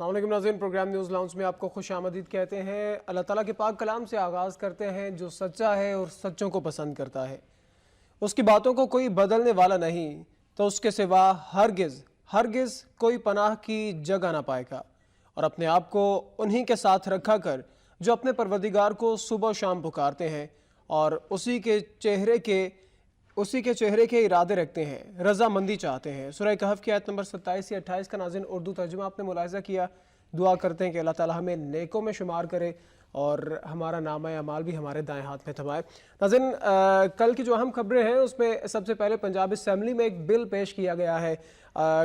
अस्सलाम वालेकुम नाज़रीन, प्रोग्राम न्यूज़ लाउंज में आपको खुश आमदीद कहते हैं। अल्लाह ताला के पाक कलाम से आगाज़ करते हैं जो सच्चा है और सच्चों को पसंद करता है, उसकी बातों को कोई बदलने वाला नहीं, तो उसके सिवा हरगिज़ कोई पनाह की जगह ना पाएगा। और अपने आप को उन्हीं के साथ रखा कर जो अपने परवरदिगार को सुबह शाम पुकारते हैं और उसी के चेहरे के इरादे रखते हैं, रज़ामंदी चाहते हैं। सूरह कहफ की आयत नंबर 27 या 28 का नाज़रीन उर्दू तर्जुमा आपने मुलाहिज़ा किया। दुआ करते हैं कि अल्लाह ताला हमें नेकों में शुमार करे और हमारा नामा अमाल भी हमारे दाएं हाथ में थमाए। नाज़रीन, कल की जो अहम खबरें हैं उसमें सबसे पहले पंजाब असेंबली में एक बिल पेश किया गया है।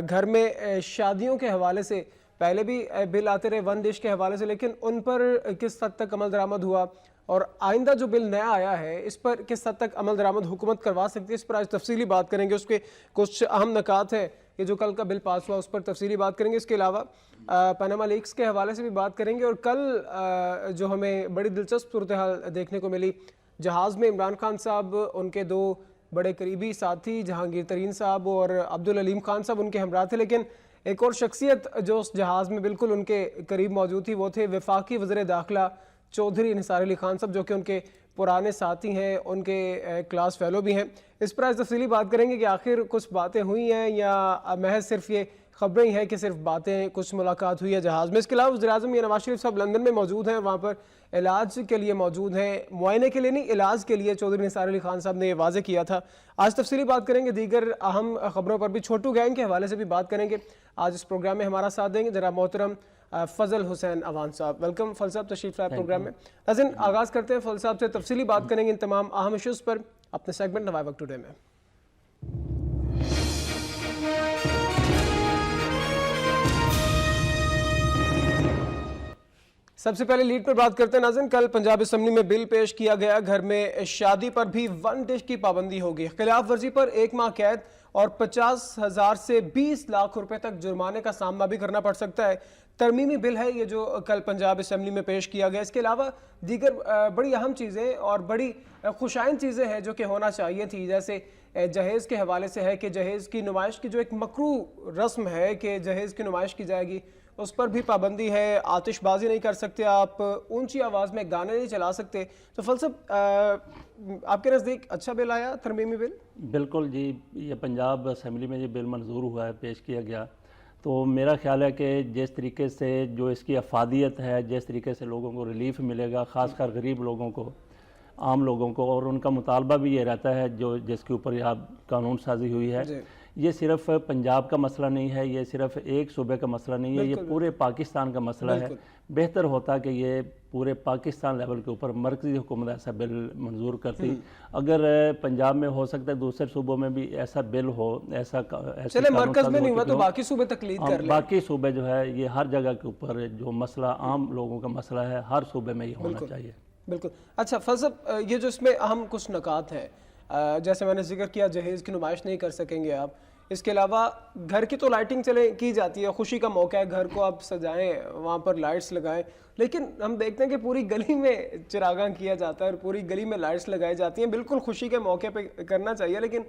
घर में शादियों के हवाले से पहले भी बिल आते रहे वन डिश के हवाले से, लेकिन उन पर किस हद तक अमल दरामद हुआ और आइंदा जो बिल नया आया है इस पर किस हद तक अमल दरामद हुकूमत करवा सकती है, इस पर आज तफसीली बात करेंगे। उसके कुछ अहम नकात हैं, ये जो कल का बिल पास हुआ उस पर तफसीली बात करेंगे। इसके अलावा पनामा लीक्स के हवाले से भी बात करेंगे। और कल जो हमें बड़ी दिलचस्प सूरत हाल देखने को मिली, जहाज़ में इमरान खान साहब, उनके दो बड़े करीबी साथी जहांगीर तरीन साहब और अब्दुल अलीम खान साहब उनके हमरा थे, लेकिन एक और शख्सियत जो उस जहाज़ में बिल्कुल उनके करीब मौजूद थी वो थे वफाकी वज़ीर दाखिला चौधरी निसार अली खान साहब, जो कि उनके पुराने साथी हैं, उनके क्लास फेलो भी हैं। इस पर आज तफसीली बात करेंगे कि आखिर कुछ बातें हुई हैं या महज सिर्फ ये खबरें ही हैं कि सिर्फ बातें, कुछ मुलाकात हुई है जहाज़ में। इसके अलावा वज़ीर-ए-आज़म मियां नवाज शरीफ साहब लंदन में मौजूद हैं, वहाँ पर इलाज के लिए मौजूद हैं, मुआयने के लिए नहीं इलाज के लिए चौधरी निसार अली खान साहब ने ये वाज़े किया था। आज तफसीली बात करेंगे, दीगर अहम खबरों पर भी, छोटू गैंग के हवाले से भी बात करेंगे। आज इस प्रोग्राम में हमारा साथ देंगे जनाब मोहतरम फजल हुसैन अवान साहब। वेलकम फल साहब, तशरीफ लाए प्रोग्राम में। नाज़रीन, आगाज़ करते हैं फल साहब से, तफसीली बात करेंगे इन तमाम अहम इशूज़ पर अपने सेगमेंट नवाए वक्त टुडे में। सबसे पहले लीड पर बात करते हैं। नाज़रीन, कल पंजाब असेंबली में बिल पेश किया गया, घर में शादी पर भी वन डिश की पाबंदी होगी, खिलाफ वर्जी पर 1 माह कैद और 50,000 से 20 लाख रुपए तक जुर्माने का सामना भी करना पड़ सकता है। तरमीमी बिल है ये जो कल पंजाब असेंबली में पेश किया गया। इसके अलावा दीगर बड़ी अहम चीज़ें और बड़ी खुशाइन चीज़ें हैं जो कि होना चाहिए थी, जैसे जहेज़ के हवाले से है कि जहेज़ की नुमाइश की जो एक मकरू रस्म है कि जहेज़ की नुमाइश की जाएगी, उस पर भी पाबंदी है। आतिशबाजी नहीं कर सकते आप, ऊंची आवाज़ में गाने नहीं चला सकते। तो फलसफ आपके नज़दीक अच्छा बिल आया, तरमीमी बिल? बिल्कुल जी, ये पंजाब असेंबली में ये बिल मंजूर हुआ है, पेश किया गया। तो मेरा ख्याल है कि जिस तरीके से जो इसकी अफादियत है, जिस तरीके से लोगों को रिलीफ मिलेगा, ख़ासकर गरीब लोगों को, आम लोगों को, और उनका मुतालबा भी ये रहता है जो जिसके ऊपर यह कानून साजी हुई है, ये सिर्फ पंजाब का मसला नहीं है, ये सिर्फ एक सूबे का मसला नहीं है, ये पूरे पाकिस्तान का मसला है। बेहतर होता कि ये पूरे पाकिस्तान लेवल के ऊपर मरकज़ी हुकूमत ऐसा बिल मंजूर करती। अगर पंजाब में हो सकता है दूसरे सूबों में भी ऐसा बिल हो, चले मरकज़ में नहीं हुआ तो बाकी सूबे तकलीद कर लें। बाकी सूबे जो है ये हर जगह के ऊपर जो मसला आम लोगों का मसला है, हर सूबे में ये होना चाहिए। बिल्कुल। अच्छा फलसफ, ये जो इसमें अहम कुछ नकात हैं, जैसे मैंने जिक्र किया जहेज़ की नुमाइश नहीं कर सकेंगे आप। इसके अलावा घर की तो लाइटिंग चले की जाती है, खुशी का मौका है, घर को आप सजाएं, वहाँ पर लाइट्स लगाएं, लेकिन हम देखते हैं कि पूरी गली में चिरागां किया जाता है और पूरी गली में लाइट्स लगाई जाती हैं। बिल्कुल खुशी के मौके पे करना चाहिए, लेकिन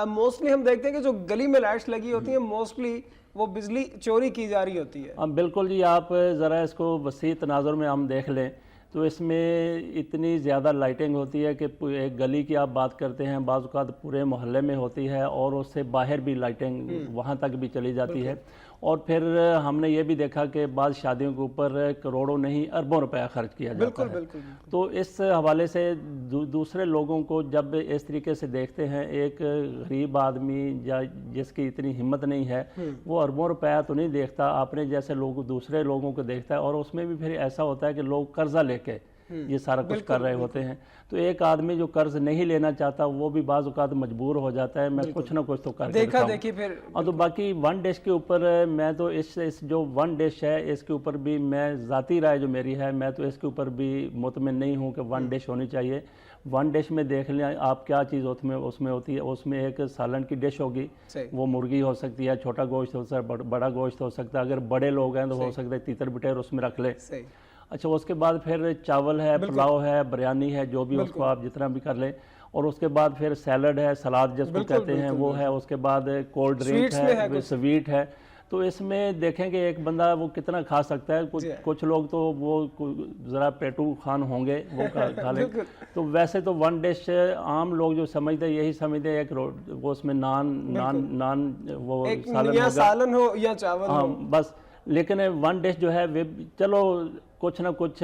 मोस्टली हम देखते हैं कि जो गली में लाइट्स लगी होती हैं मोस्टली वो बिजली चोरी की जा रही होती है। बिल्कुल जी, आप ज़रा इसको वसी तनाजुर में हम देख लें तो इसमें इतनी ज़्यादा लाइटिंग होती है कि एक गली की आप बात करते हैं, बाज़ औक़ात पूरे मोहल्ले में होती है और उससे बाहर भी लाइटिंग वहाँ तक भी चली जाती है। और फिर हमने ये भी देखा कि बाद शादियों के ऊपर करोड़ों नहीं अरबों रुपया खर्च किया जाता है। तो इस हवाले से दूसरे लोगों को जब इस तरीके से देखते हैं, एक गरीब आदमी या जिसकी इतनी हिम्मत नहीं है वो अरबों रुपया तो नहीं देखता, अपने जैसे लोग दूसरे लोगों को देखता है। और उसमें भी फिर ऐसा होता है कि लोग कर्जा लेके ये सारा कुछ कर रहे होते हैं। तो एक आदमी जो कर्ज नहीं लेना चाहता वो भी बाज़ औक़ात मजबूर हो जाता है, मैं कुछ ना कुछ तो कर देखा देखी फिर। और तो बाकी वन डिश के ऊपर मैं तो इस जो वन डिश है इसके ऊपर भी मैं ज़ाती राय जो मेरी है, मैं तो इसके ऊपर भी मुतमिन नहीं हूँ कि वन डिश होनी चाहिए। वन डिश में देख लें आप क्या चीज़ उसमें होती है। उसमें एक सालन की डिश होगी, वो मुर्गी हो सकती है, छोटा गोश्त हो सकता है, बड़ा गोश्त हो सकता है, अगर बड़े लोग हैं तो हो सकता है तीतर बिटेर उसमें रख ले। अच्छा, उसके बाद फिर चावल है, पुलाव है, बिरयानी है, जो भी उसको आप जितना भी कर लें। और उसके बाद फिर सैलड है, सलाद जिसको कहते हैं वो है। उसके बाद कोल्ड ड्रिंक है, स्वीट है। تو اس میں دیکھیں کہ ایک بندہ وہ کتنا کھا سکتا ہے. کچھ لوگ تو وہ ذرا پیٹو خان ہوں گے وہ کھا لیں. تو ویسے تو ون ڈش عام لوگ جو سمجھتے ہیں یہی سمجھتے ہیں ایک وہ اس میں نان وہ سالن ہو یا چاول ہو بس. لیکن ون ڈش جو ہے چلو کچھ نہ کچھ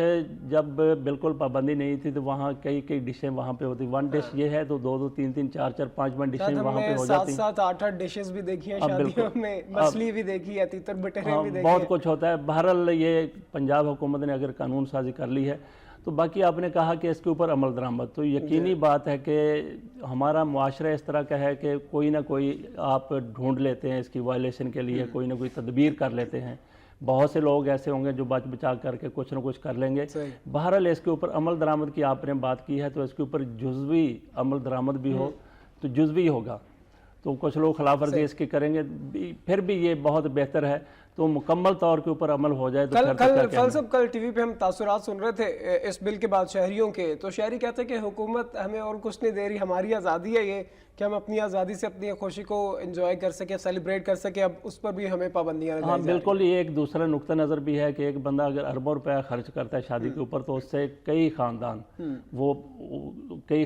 جب بالکل پابندی نہیں تھی تو وہاں کئی ڈشیں وہاں پہ ہوتی. ون ڈش یہ ہے تو 2 3 4 5 ڈشیں وہاں پہ ہو جاتی ہیں. 7 8 ڈشز بھی دیکھی ہیں شادیوں میں, مچھلی بھی دیکھی ہے, تیتر بٹیرے بھی دیکھی بہت کچھ ہوتا ہے. بہرحال یہ پنجاب حکومت نے اگر قانون سازی کر لی ہے تو باقی آپ نے کہا کہ اس کے اوپر عمل درآمد, تو یقینی بات ہے کہ ہمارا معاشرہ اس طرح کا ہے کہ کوئی نہ کوئی آپ ڈھونڈ لیتے ہیں اس کی وائلیشن کے لیے, کوئی نہ کوئی تدبیر کر لیتے ہیں. بہت سے لوگ ایسے ہوں گے جو بچ بچا کر کے کچھ نہ کچھ کر لیں گے. بہرحال اس کے اوپر عمل درآمد کی آپ نے بات کی ہے تو اس کے اوپر جزوی عمل درآمد بھی ہو تو جزوی ہوگا. تو کچھ لوگ خلاف ورزی اس کی کریں گے, پھر بھی یہ بہت بہتر ہے تو مکمل طور کے اوپر عمل ہو جائے. کل ٹی وی پہ ہم تاثرات سن رہے تھے اس بل کے بعد شہریوں کے, تو شہری کہتے ہیں کہ حکومت ہمیں اور کچھ نہیں دے رہی, ہماری آزادی ہے یہ کہ ہم اپنی آزادی سے اپنی خوشی کو انجوائے کر سکیں, سیلیبریٹ کر سکیں, اب اس پر بھی ہمیں پابندیاں لگائی جا رہی ہیں. بالکل, یہ ایک دوسرا نقطہ نظر بھی ہے کہ ایک بندہ اگر اربوں روپے خرچ کرتا ہے شادی کے اوپر تو اس سے کئی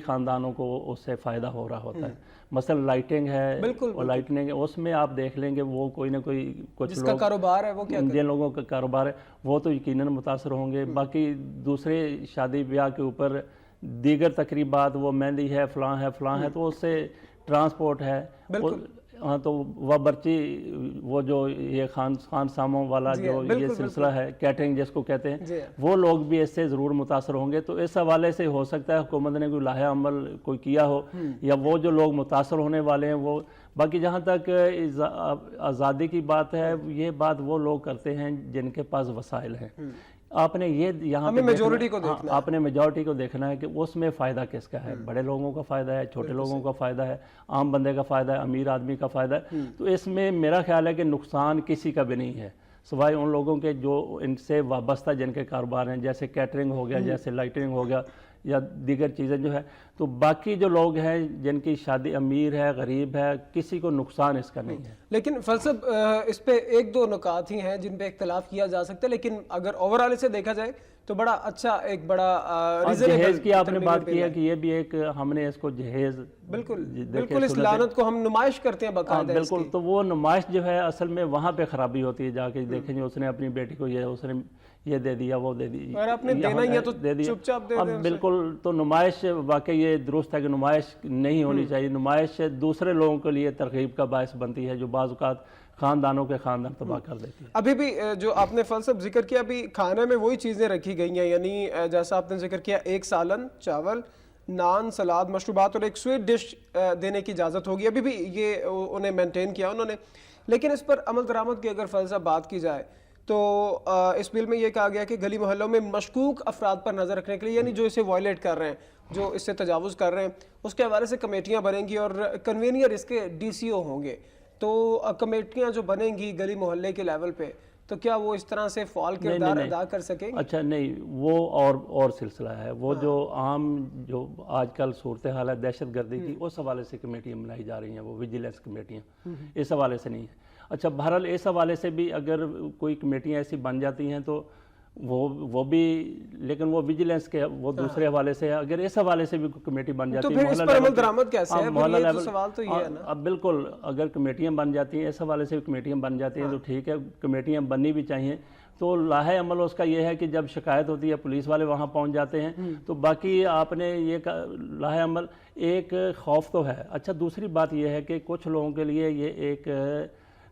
خاندانوں کو اس سے فائدہ ہو رہا ہوتا ہے. مثلا لائٹنگ ہے, لائٹنگ اس میں آپ دیکھ لیں گے وہ کوئی نہ کوئی کچھ جس کا کاروبار ہے وہ کیا جن لوگوں کا کاروبار ہے وہ تو یقیناً متاثر ہوں گے. باقی دوسرے شادی بیاہ کے اوپر دیگر تقریبات, وہ مہندی ہے, فلاں ہے, تو اس سے ٹرانسپورٹ ہے. ہاں, تو وہ برچی وہ جو یہ خان ساموں والا جو یہ سلسلہ ہے, کیٹرنگ جس کو کہتے ہیں, وہ لوگ بھی اس سے ضرور متاثر ہوں گے. تو اس حوالے سے ہو سکتا ہے حکومت نے کوئی لاہے عمل کوئی کیا ہو, یا وہ جو لوگ متاثر ہونے والے ہیں وہ. باقی جہاں تک آزادی کی بات ہے, یہ بات وہ لوگ کرتے ہیں جن کے پاس وسائل ہیں. آپ نے یہ یہاں پہ آپ نے میجورٹی کو دیکھنا ہے کہ اس میں فائدہ کس کا ہے. بڑے لوگوں کا فائدہ ہے, چھوٹے لوگوں کا فائدہ ہے, عام بندے کا فائدہ ہے, امیر آدمی کا فائدہ ہے. تو اس میں میرا خیال ہے کہ نقصان کسی کا بھی نہیں ہے سوائے ان لوگوں کے جو ان سے وابستہ جن کے کاروبار ہیں, جیسے کیٹرنگ ہو گیا, جیسے لائٹنگ ہو گیا, یا دیگر چیزیں جو ہے. تو باقی جو لوگ ہیں جن کی شادی امیر ہے, غریب ہے, کسی کو نقصان اس کا نہیں ہے. لیکن فلسف اس پہ 1-2 نکات ہی ہیں جن پہ اختلاف کیا جا سکتا ہے, لیکن اگر اوورال اسے دیکھا جائے تو بڑا اچھا ایک بڑا جہیز کی آپ نے بات کی ہے کہ یہ بھی ایک ہم نے اس کو جہیز بالکل اس لعنت کو ہم نمائش کرتے ہیں باقاعدہ. بالکل, تو وہ نمائش جو ہے اصل میں وہاں پہ خرابی ہوتی ہے. جا کے دیکھیں اس نے اپنی بیٹی کو اس نے یہ دے دیا, وہ دے دی, اور آپ نے دینا ہی ہے تو چپ چاپ دے دیں. بالکل, تو نمائش واقعی یہ درست ہے کہ نمائش نہیں ہونی چاہیے. نمائش دوسرے لوگوں کے لیے ترغیب کا باعث بنتی ہے جو بعض اوقات خاندانوں کے خاندان تباہ کر دیتی ہے. ابھی بھی جو آپ نے فلسف ذکر کیا, ابھی کھانے میں وہی چیزیں رکھی گئی ہیں, یعنی جیسا آپ نے ذکر کیا 1 سالن, چاول, نان, سلاد, مشروبات اور ایک سویٹ ڈش دینے کی اجازت ہوگی. ابھی بھی یہ انہیں مینٹین کیا انہوں نے. لیکن اس پر عمل درآمد کی اگر فلسفہ بات کی جائے تو اس بل میں یہ کہا گیا کہ گلی محلوں میں مشکوک افراد پر نظر رکھنے کے لیے, یعنی جو اسے وائلیٹ کر رہے ہیں, جو اس سے تجاوز کر رہے ہیں, اس کے حوالے سے کمیٹیاں بنیں گی اور کنوینئر اس کے DCO ہوں گے. تو کمیٹیاں جو بنیں گی گلی محلے کے لیول پہ, تو کیا وہ اس طرح سے فعال کردار ادا کر سکیں گے؟ اچھا نہیں, وہ اور سلسلہ ہے. وہ جو عام جو آج کل صورتحال ہے دہشت گردی کی, اس حوالے سے کمیٹیاں بنائی جا رہی ہیں, وہ ویجیلنس کمیٹیاں, اس حوالے سے نہیں ہے. اچھا, بہرحال اس حوالے سے بھی اگر کوئی کمیٹیاں ایسی بن جاتی ہیں تو وہ بھی, لیکن وہ ویجیلنس کے وہ دوسرے حوالے سے ہے. اگر اس حوالے سے بھی کمیٹی بن جاتی ہے تو پھر اس پر عمل درآمد کیسے ہے؟ یہ تو سوال تو یہ ہے نا. اب بالکل, اگر کمیٹیاں بن جاتی ہیں, اس حوالے سے بھی کمیٹیاں بن جاتی ہیں تو ٹھیک ہے, کمیٹیاں بننی بھی چاہیے. تو لاہے عمل اس کا یہ ہے کہ جب شکایت ہوتی ہے پولیس والے وہاں پہنچ جاتے ہیں. تو باقی آپ نے یہ لاہے عمل ایک خوف تو ہے. اچھا, دوسری بات یہ ہے کہ کچھ لوگوں کے لیے یہ ایک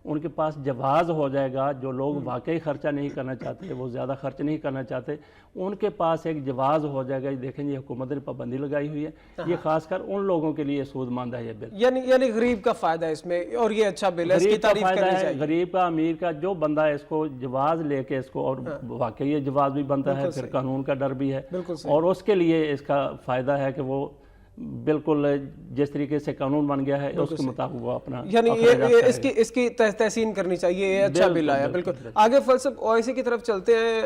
ان کے پاس جواز ہو جائے گا, جو لوگ واقعی خرچہ نہیں کرنا چاہتے, وہ زیادہ خرچ نہیں کرنا چاہتے, ان کے پاس ایک جواز ہو جائے گا. دیکھیں یہ حکومت نے پابندی لگائی ہوئی ہے, یہ خاص کر ان لوگوں کے لیے سود مند ہے یہ بل. یعنی غریب کا فائدہ ہے اس میں, اور یہ اچھا بل ہے, اس کی تعریف کرنی چاہیے. غریب کا, امیر کا, جو بندہ اس کو جواز لے کے اس کو, اور واقعی یہ جواز بھی بنتا ہے, پھر قانون کا ڈر بھی ہے, اور اس کے لیے اس کا فائدہ ہے کہ وہ بالکل جس طریقے سے قانون بن گیا ہے اس کے مطابق وہ اپنا یعنی یہ اس کی تحسین کرنی چاہیے. یہ اچھا بل آیا. بالکل. آگے فلسف اوائسی کی طرف چلتے ہیں.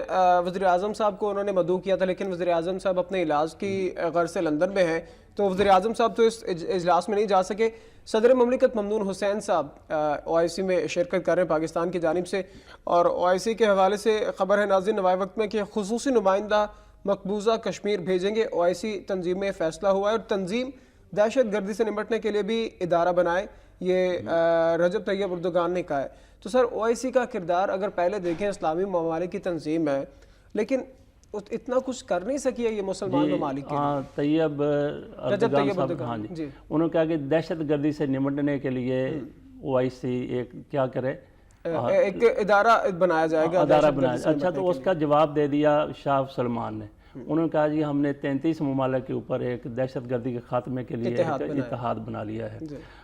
وزیر اعظم صاحب کو انہوں نے مدعو کیا تھا لیکن وزیر اعظم صاحب اپنے علاج کی غرض سے لندن میں ہیں تو وزیر اعظم صاحب تو اس اجلاس میں نہیں جا سکے. صدر مملکت ممنون حسین صاحب او آئی سی میں شرکت کر رہے ہیں پاکستان کی جانب سے, اور او آئی سی کے حوالے سے خبر ہے ناظرین نوائے وقت میں کہ خصوصی نمائندہ مقبوضہ کشمیر بھیجیں گے. او آئی سی تنظیم میں فیصلہ ہوا ہے اور تنظیم دہشت گردی سے نمٹنے کے لیے بھی ادارہ بنائے, یہ رجب طیب اردوغان نے کہا ہے. تو سر او آئی سی کا کردار اگر پہلے دیکھیں اسلامی ممالک کی تنظیم ہے لیکن اتنا کچھ کر نہیں سکی ہے یہ مسلمان ممالک کے لیے. رجب طیب اردوغان جی انہوں نے کہا کہ دہشت گردی سے نمٹنے کے لیے او آئی سی ایک کیا کرے, ایک ادارہ بنایا جائے گا. ادارہ بنایا. اچھا تو اس کا جواب دے دیا شاہ سلمان نے. انہوں نے کہا جی ہم نے 33 ممالک کے اوپر ایک دہشت گردی کے خاتمے کے لیے اتحاد بنا لیا ہے.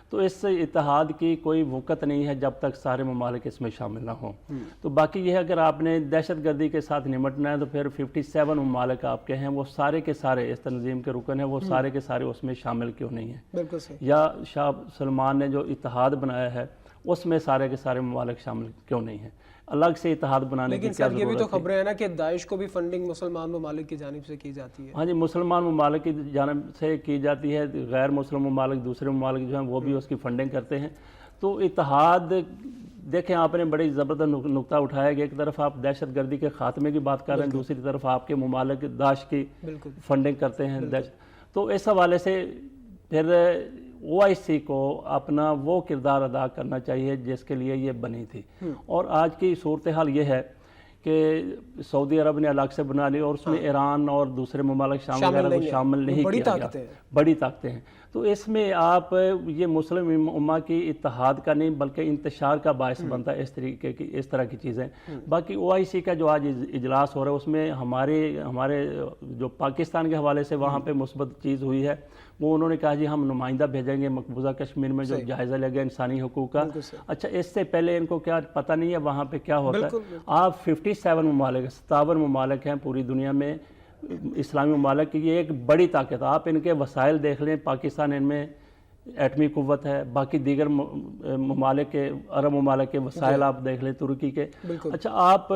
تو اس اتحاد کی کوئی وقت نہیں ہے جب تک سارے ممالک اس میں شامل نہ ہوں. تو باقی یہ ہے اگر آپ نے دہشت گردی کے ساتھ نمٹنا ہے تو پھر 57 ممالک آپ کے ہیں وہ سارے کے سارے اس تنظیم کے رکن ہیں, وہ سارے کے سارے اس میں شامل کیوں نہیں ہیں. بالکل صحیح. یا شاہ سلمان نے جو اتحاد بنایا ہے اس میں سارے کے سارے ممالک شامل کیوں نہیں ہیں. الگ سے اتحاد بنانے کی کیا ضرورت ہے. لیکن سر یہ بھی تو خبریں ہیں نا کہ داعش کو بھی فنڈنگ مسلمان ممالک کی جانب سے کی جاتی ہے. ہاں جی مسلمان ممالک کی جانب سے کی جاتی ہے, غیر مسلم ممالک دوسرے ممالک جو ہیں وہ بھی اس کی فنڈنگ کرتے ہیں. تو اتحاد دیکھیں آپ نے بڑی زبردست نقطہ اٹھایا کہ ایک طرف آپ دہشت گردی کے خاتمے کی بات کر رہے ہیں, دوسری طرف آپ کے ممالک داعش کی فنڈنگ کرتے ہیں. تو اس حوالے سے پھر او آئی سی کو اپنا وہ کردار ادا کرنا چاہیے جس کے لیے یہ بنی تھی. اور آج کی صورتحال یہ ہے کہ سعودی عرب نے الگ سے بنا لی اور اس میں ایران اور دوسرے ممالک شامل نہیں کیا گیا. بڑی طاقتیں ہیں. تو اس میں آپ یہ مسلم امہ کی اتحاد کا نہیں بلکہ انتشار کا باعث بنتا ہے اس طرح کی چیزیں. باقی او آئی سی کا جو آج اجلاس ہو رہا ہے اس میں ہمارے جو پاکستان کے حوالے سے وہاں پہ مثبت چیز ہوئی ہے وہ انہوں نے کہا جی ہم نمائندہ بھیجیں گے مقبوضہ کشمیر میں جو جائزہ لے گا انسانی حقوق کا. اچھا اس سے پہلے ان کو کیا پتہ نہیں ہے وہاں پہ کیا ہوتا ہے. آپ 57 ممالک 57 ممالک ہیں پوری دنیا میں اسلامی ممالک کی, یہ ایک بڑی طاقت ہے. آپ ان کے وسائل دیکھ لیں, پاکستان ان میں ایٹمی قوت ہے, باقی دیگر ممالک کے عرب ممالک کے وسائل آپ دیکھ لیں, ترکی کے. اچھا آپ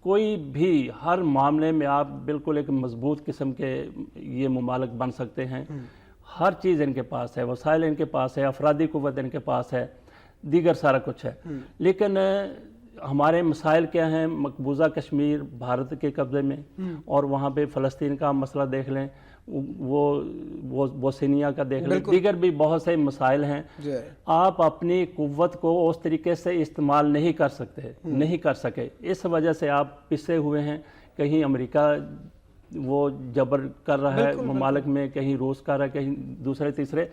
کوئی بھی ہر معاملے میں آپ بالکل ایک مضبوط قسم کے یہ ممالک بن سکتے ہیں. ہر چیز ان کے پاس ہے, وسائل ان کے پاس ہے, افرادی قوت ان کے پاس ہے, دیگر سارا کچھ ہے. لیکن ہمارے مسائل کیا ہیں, مقبوضہ کشمیر بھارت کے قبضے میں, اور وہاں پہ فلسطین کا مسئلہ دیکھ لیں, وہ بوسنیا کا دیکھ لیں, دیگر بھی بہت سے مسائل ہیں. آپ اپنی قوت کو اس طریقے سے استعمال نہیں کر سکے. اس وجہ سے آپ پسے ہوئے ہیں. کہیں امریکہ وہ جبر کر رہا ہے ممالک میں, کہیں روس کر رہا ہے, کہیں دوسرے تیسرے.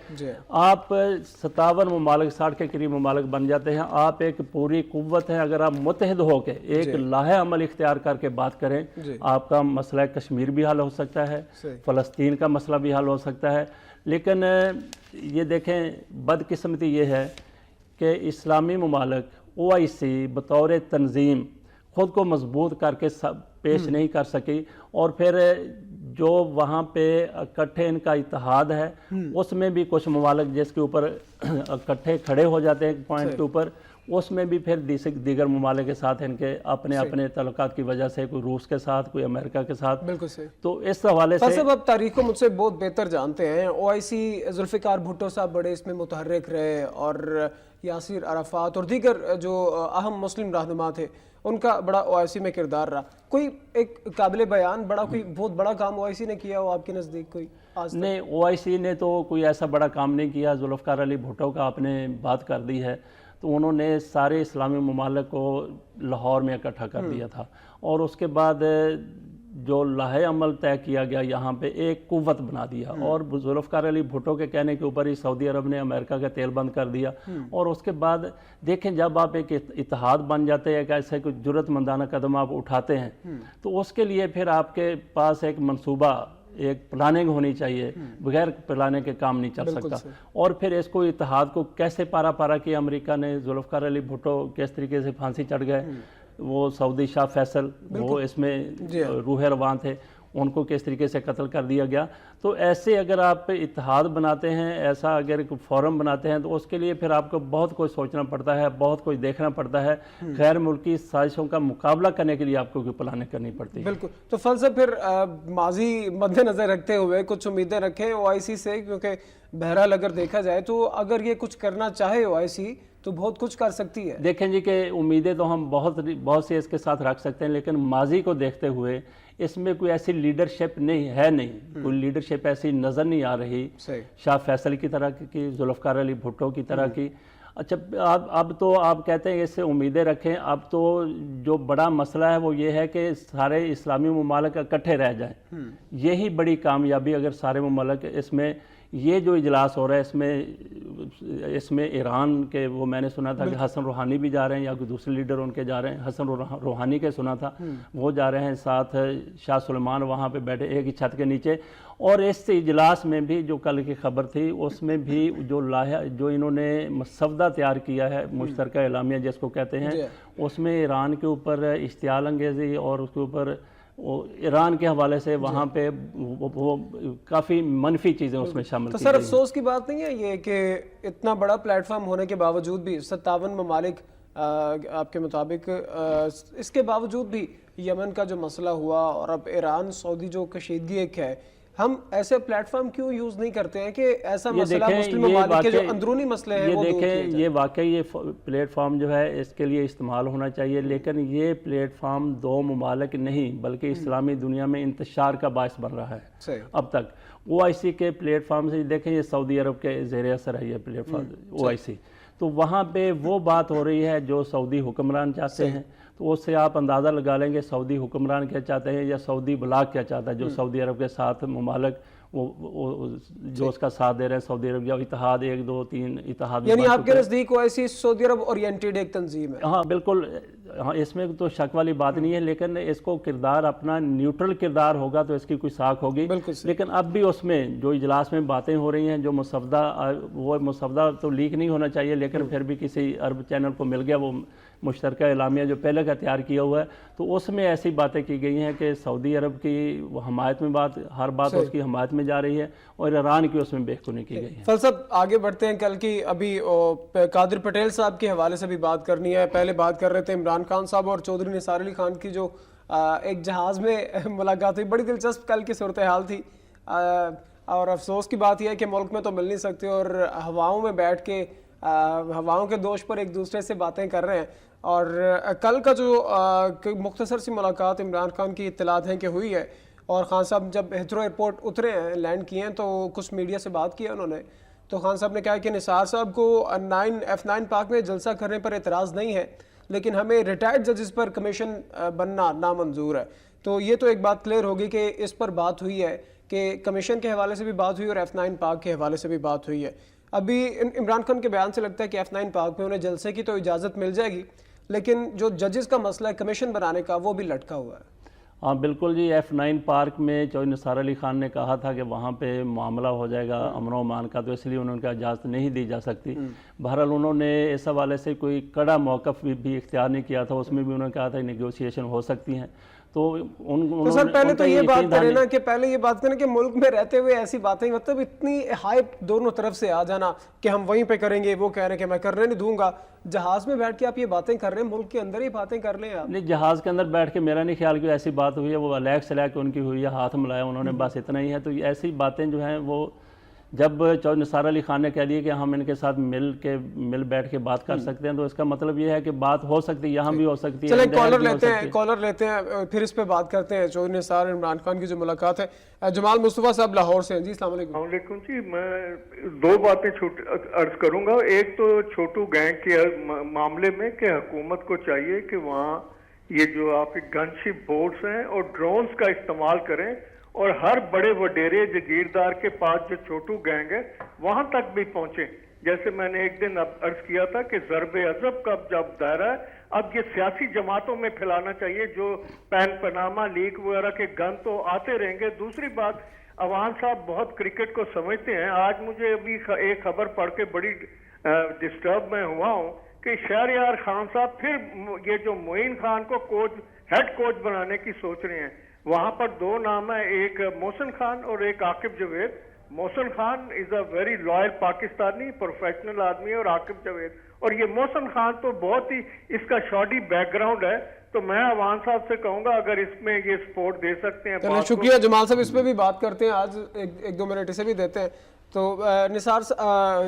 آپ 57 ممالک 60 کے قریب ممالک بن جاتے ہیں. آپ ایک پوری قوت ہے, اگر آپ متحد ہو کے ایک لاہے عمل اختیار کر کے بات کریں آپ کا مسئلہ کشمیر بھی حل ہو سکتا ہے, فلسطین کا مسئلہ بھی حل ہو سکتا ہے. لیکن یہ دیکھیں بدقسمتی یہ ہے کہ اسلامی ممالک او آئی سی بطور تنظیم خود کو مضبوط کر کے پیش نہیں کر سکی, اور پھر جو وہاں پہ اکٹھے ان کا اتحاد ہے اس میں بھی کچھ ممالک جس کے اوپر اکٹھے کھڑے ہو جاتے ہیں ایک پوائنٹ کے اوپر, اس میں بھی پھر دیگر ممالک کے ساتھ ان کے اپنے تعلقات کی وجہ سے, کوئی روس کے ساتھ, کوئی امریکہ کے ساتھ. بالکل صحیح. تو اس حوالے سے سب اب تاریخ کو مجھ سے بہت بہتر جانتے ہیں. او آئی سی ذوالفقار بھٹو صاحب بڑے اس میں متحرک رہے, اور یاسر عرفات اور دیگر جو اہم مسلم رہنما تھے ان کا بڑا او آئی سی میں کردار رہا. کوئی ایک قابل بیان کوئی بہت بڑا کام او آئی سی نے کیا ہو آپ کے نزدیک کوئی؟ نہیں, او آئی سی نے تو کوئی ایسا بڑا کام نہیں کیا. ذوالفقار علی بھٹو کا آپ نے بات کر دی ہے, تو انہوں نے سارے اسلامی ممالک کو لاہور میں اکٹھا کر دیا تھا, اور اس کے بعد جو لاہے عمل طے کیا گیا یہاں پہ ایک قوت بنا دیا. اور ذوالفقار علی بھٹو کے کہنے کے اوپر ہی سعودی عرب نے امریکہ کا تیل بند کر دیا. اور اس کے بعد دیکھیں جب آپ ایک اتحاد بن جاتے ہیں, ایسے کوئی جرأت مندانہ قدم آپ اٹھاتے ہیں, تو اس کے لیے پھر آپ کے پاس ایک منصوبہ, ایک پلاننگ ہونی چاہیے. بغیر پلاننگ کے کام نہیں چل سکتا. اور پھر اس کو اتحاد کو کیسے پارا کیا امریکہ نے. ذوالفقار علی بھٹو کس طریقے سے پھانسی چڑھ گئے, وہ سعودی شاہ فیصل وہ اس میں روح روان تھے, ان کو کس طریقے سے قتل کر دیا گیا. تو ایسے اگر آپ اتحاد بناتے ہیں, ایسا اگر فورم بناتے ہیں, تو اس کے لیے پھر آپ کو بہت کچھ سوچنا پڑتا ہے, بہت کچھ دیکھنا پڑتا ہے. غیر ملکی سازشوں کا مقابلہ کرنے کے لیے آپ کو پلاننگ کرنی پڑتی ہے. بالکل. تو فلسفہ پھر ماضی مد نظر رکھتے ہوئے کچھ امیدیں رکھیں او آئی سی سے, کیونکہ بہرحال اگر دیکھا جائے تو اگر یہ کچھ کرنا چاہے او آئی سی تو بہت کچھ کر سکتی ہے. دیکھیں جی کہ امیدیں تو ہم بہت سے اس کے ساتھ رکھ سکتے ہیں, لیکن ماضی کو دیکھتے ہوئے اس میں کوئی ایسی لیڈرشپ نہیں, کوئی لیڈرشپ ایسی نظر نہیں آ رہی شاہ فیصل کی طرح کی, ذوالفقار علی بھٹو کی طرح کی. اچھا اب تو آپ کہتے ہیں اس سے امیدیں رکھیں. اب تو جو بڑا مسئلہ ہے وہ یہ ہے کہ سارے اسلامی ممالک اکٹھے رہ جائیں. یہی بڑی کامیابی اگر سارے ممالک اس میں, یہ جو اجلاس ہو رہا ہے اس میں ایران کے, وہ میں نے سنا تھا کہ حسن روحانی بھی جا رہے ہیں یا کوئی دوسرے لیڈر ان کے جا رہے ہیں. حسن روحانی کے سنا تھا وہ جا رہے ہیں, ساتھ شاہ سلمان وہاں پہ بیٹھے ایک ہی چھت کے نیچے. اور اس اجلاس میں بھی جو کل کی خبر تھی اس میں بھی جو انہوں نے مسودہ تیار کیا ہے, مشترکہ اعلامیہ جس کو کہتے ہیں, اس میں ایران کے اوپر اشتعال انگیزی اور اس کے اوپر ایران کے حوالے سے وہاں پہ وہ کافی منفی چیزیں اس میں شامل کی گئی. تو سر افسوس کی بات نہیں ہے یہ کہ اتنا بڑا پلیٹ فارم ہونے کے باوجود بھی 57 ممالک آپ کے مطابق, اس کے باوجود بھی یمن کا جو مسئلہ ہوا اور اب ایران سعودی جو کشیدگی ایک ہے, ہم ایسے پلیٹ فارم کیوں یوز نہیں کرتے ہیں کہ ایسا مسئلہ مسلم ممالک کے جو اندرونی مسئلے ہیں وہ دور کیے جائیں؟ یہ واقعی یہ پلیٹ فارم جو ہے اس کے لیے استعمال ہونا چاہیے, لیکن یہ پلیٹ فارم دو ممالک نہیں بلکہ اسلامی دنیا میں انتشار کا باعث بن رہا ہے. اب تک او آئی سی کے پلیٹ فارم سے دیکھیں, یہ سعودی عرب کے زیر اثر ہے یہ پلیٹ فارم او آئی سی, تو وہاں پہ وہ بات ہو رہی ہے جو سعودی حکمران چاہتے ہیں. تو اس سے آپ اندازہ لگا لیں گے سعودی حکمران کیا چاہتے ہیں یا سعودی بلاک کیا چاہتا ہے. جو سعودی عرب کے ساتھ ممالک وہ جو اس کا ساتھ دے رہے ہیں, سعودی عرب یا اتحاد 1 2 3 اتحاد, یعنی آپ کے نزدیک اوائسی سعودی عرب اورینٹیڈ ایک تنظیم ہے؟ ہاں بالکل, ہاں اس میں تو شک والی بات نہیں ہے, لیکن اس کو کردار اپنا نیوٹرل کردار ہوگا تو اس کی کوئی ساکھ ہوگی. لیکن اب بھی اس میں جو اجلاس میں باتیں ہو رہی ہیں, جو وہ مسودہ تو لیک نہیں ہونا چاہیے, لیکن پھر بھی کسی عرب چینل کو مل گیا وہ مشترکہ اعلامیہ جو پہلے کا تیار کیا ہوا ہے, تو اس میں ایسی باتیں کی گئی ہیں کہ سعودی عرب کی وہ حمایت میں ہر بات اس کی حمایت میں جا رہی ہے, اور ایران کی اس میں بےخونی کی گئی ہے. فلسفہ آگے بڑھتے ہیں. کل کی ابھی قادر پٹیل صاحب کے حوالے سے بھی بات کرنی ہے. پہلے بات کر رہے تھے عمران خان صاحب اور چودھری نثار علی خان کی جو ایک جہاز میں ملاقات ہوئی, بڑی دلچسپ کل کی صورتحال تھی. اور افسوس کی بات یہ ہے کہ ملک میں تو مل نہیں سکتے اور ہواؤں میں بیٹھ کے ہواؤں کے دوش پر ایک دوسرے سے باتیں کر رہے ہیں. اور کل کا جو مختصر سی ملاقات عمران خان کی اطلاعات ہیں کہ ہوئی ہے, اور خان صاحب جب ہیتھرو ایئرپورٹ اترے ہیں, لینڈ کیے ہیں, تو کچھ میڈیا سے بات کی ہے انہوں نے. تو خان صاحب نے کہا کہ نثار صاحب کو F9 پارک میں جلسہ کرنے پر اعتراض نہیں ہے, لیکن ہمیں ریٹائرڈ ججز پر کمیشن بننا نامنظور ہے. تو یہ تو ایک بات کلیئر ہوگی کہ اس پر بات ہوئی ہے کہ کمیشن کے حوالے سے بھی بات ہوئی اور F9 پارک کے حوالے سے بھی بات ہوئی ہے. ابھی عمران خان کے بیان سے لگتا ہے کہ F9 پارک میں انہیں جلسے کی تو اجازت مل جائے گی, لیکن جو ججز کا مسئلہ ہے کمیشن بنانے کا وہ بھی لٹکا ہوا ہے. ہاں بالکل جی, F9 پارک میں چودھری نثار علی خان نے کہا تھا کہ وہاں پہ معاملہ ہو جائے گا امن و امان کا, تو اس لیے انہوں نے اجازت نہیں دی جا سکتی. بہرحال انہوں نے اس حوالے سے کوئی کڑا موقف بھی اختیار نہیں کیا تھا, اس میں بھی انہوں نے کہا تھا نیگوشیشن ہو سکتی ہیں. تو سر پہلے تو یہ بات کریں نا کہ پہلے یہ بات کریں کہ ملک میں رہتے ہوئے ایسی باتیں, مطلب اتنی ہائپ دونوں طرف سے آ جانا کہ ہم وہیں پہ کریں گے, وہ کہہ رہے ہیں کہ میں کرنے نہیں دوں گا. جہاز میں بیٹھ کے آپ یہ باتیں کر رہے ہیں, ملک کے اندر ہی باتیں کر لیں آپ. نہیں, جہاز کے اندر بیٹھ کے میرا نہیں خیال کہ ایسی بات ہوئی ہے. وہ الیکس کے ان کی ہوئی ہے, ہاتھ ملایا انہوں نے, بس اتنا ہی ہے. تو ایسی باتیں جو ہیں وہ جب چودھری نثار علی خان نے کہہ دیا کہ ہم ان کے ساتھ مل بیٹھ کے بات کر سکتے ہیں, تو اس کا مطلب یہ ہے کہ بات ہو سکتی ہے, یہاں بھی ہو سکتی ہے. چلیں کالر لیتے ہیں پھر اس پہ بات کرتے ہیں. چودھری نثار عمران خان کی جو ملاقات ہے. جمال مصطفیٰ صاحب لاہور سے ہیں. جی السلام علیکم. السلام علیکم جی, میں 2 باتیں عرض کروں گا. ایک تو چھوٹو گینگ کے معاملے میں کہ حکومت کو چاہیے کہ وہاں یہ جو آپ کے گن شپ بورڈز ہیں اور ڈرونز کا استعمال کریں, اور ہر بڑے وڈیرے جگیردار کے پاس جو چھوٹو گینگ ہے وہاں تک بھی پہنچیں. جیسے میں نے ایک دن عرض کیا تھا کہ ضرب عضب کا جب دائرہ ہے, اب یہ سیاسی جماعتوں میں پھیلانا چاہیے. جو پاناما لیک وغیرہ کے گن تو آتے رہیں گے. دوسری بات, عوان صاحب بہت کرکٹ کو سمجھتے ہیں. آج مجھے ابھی ایک خبر پڑھ کے بڑی ڈسٹرب میں ہوا ہوں کہ شہریار خان صاحب پھر یہ جو معین خان کو ہیڈ کوچ بنانے کی سوچ رہے ہیں. वहां पर दो नाम है, एक मोहसिन खान और एक Aqib Javed. Mohsin Khan is a very loyal Pakistani professional आदमी है, और आकिब जवेद, और ये मोहसिन खान तो बहुत ही इसका शॉडी बैकग्राउंड है। तो मैं अवान साहब से कहूंगा अगर इसमें ये सपोर्ट दे सकते हैं। चलिए शुक्रिया जमाल साहब, इस पे भी बात करते हैं आज, एक दो मिनट इसे भी देते हैं। तो निसार